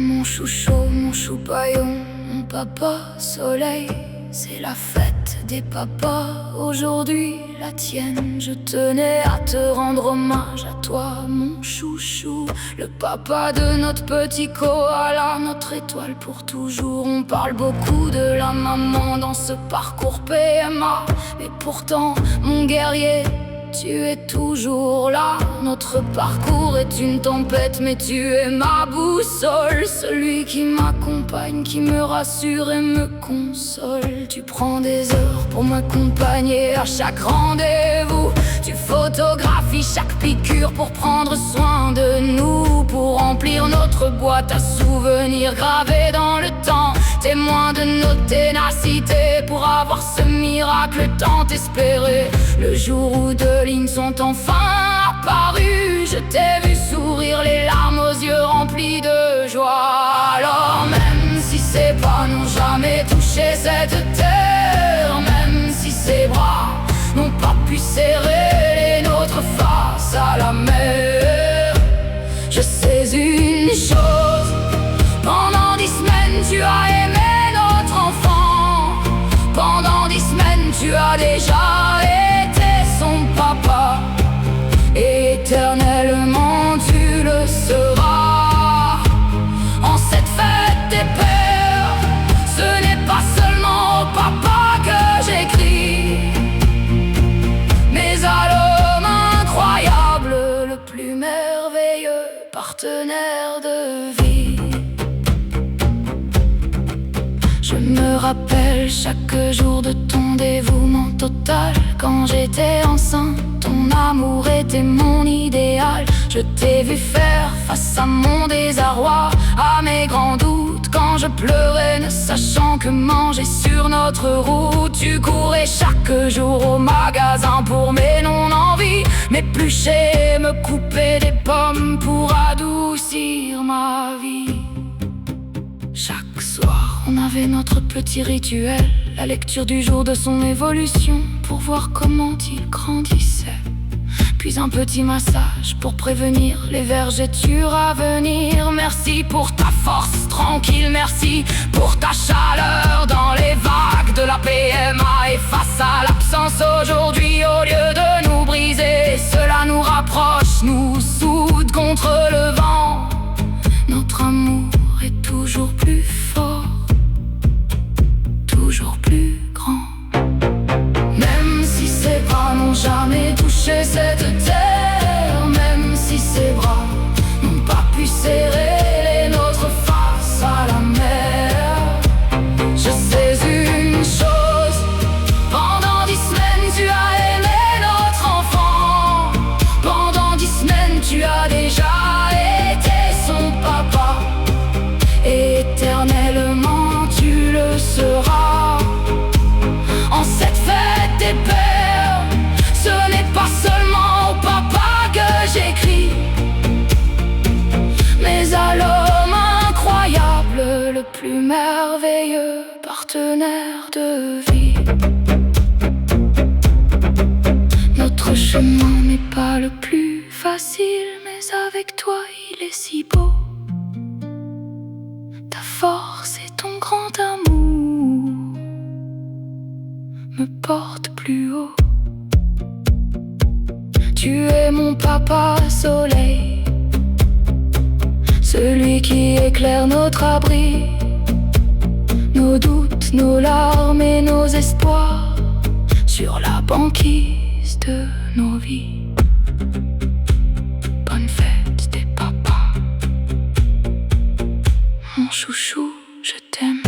Mon chouchou, mon choupaillon, mon papa soleil, c'est la fête des papas, aujourd'hui la tienne. Je tenais à te rendre hommage à toi, mon chouchou, le papa de notre petit koala, notre étoile pour toujours. On parle beaucoup de la maman dans ce parcours PMA, mais pourtant, mon guerrier, tu es toujours là. Notre parcours est une tempête, mais tu es ma boussole, celui qui m'accompagne, qui me rassure et me console. Tu prends des heures pour m'accompagner à chaque rendez-vous. Tu photographies chaque piqûre pour prendre soin de nous, pour remplir notre boîte à souvenirs gravés dans le temps, témoin de notre ténacité, pour avoir ce miracle tant espéré. Le jour où deux lignes sont enfin apparues, je t'ai vu sourire, les larmes aux yeux remplis de joie. Alors même si ses pas n'ont jamais touché cette terre, même si ses bras n'ont pas pu serrer les nôtres face à la mer, je sais une chose, pendant 10 semaines tu as aimé notre enfant. Pendant 10 semaines tu as déjà été son papa, et éternellement tu le seras. En cette fête des pères, ce n'est pas seulement au papa que j'écris, mais à l'homme incroyable, le plus merveilleux partenaire de vie. Je me rappelle chaque jour de ton dévouement total. Quand j'étais enceinte, ton amour était mon idéal. Je t'ai vu faire face à mon désarroi, à mes grands doutes, quand je pleurais ne sachant que manger sur notre route. Tu courais chaque jour au magasin pour mes non-envies, m'éplucher, me couper des pommes pour adoucir ma vie. Chaque soir, on avait notre petit rituel, la lecture du jour de son évolution, pour voir comment il grandissait. Puis un petit massage pour prévenir les vergetures à venir. Merci pour ta force tranquille, merci pour ta chaleur dans les vagues de la PMA. Et face à l'absence aujourd'hui, au lieu de nous briser, cela nous rapproche, nous soude contre le vent. Notre amour est toujours plus fort, toujours plus grand. Même si ses bras n'ont jamais touché cette terre, même si ses bras n'ont pas pu serrer les nôtres face à la mer, je sais une chose, pendant 10 semaines tu as aimé notre enfant. Pendant 10 semaines tu as déjà été son papa, et éternellement tu le seras. En cette fête des pères, ce n'est pas seulement au papa que j'écris, mais à l'homme incroyable, le plus merveilleux partenaire de vie. Notre chemin n'est pas le plus facile, mais avec toi il est si beau. Ta force et ton grand amour me portent plus haut. Tu es mon papa soleil, celui qui éclaire notre abri, nos doutes, nos larmes et nos espoirs sur la banquise de nos vies. Bonne fête des papas, mon chouchou, je t'aime.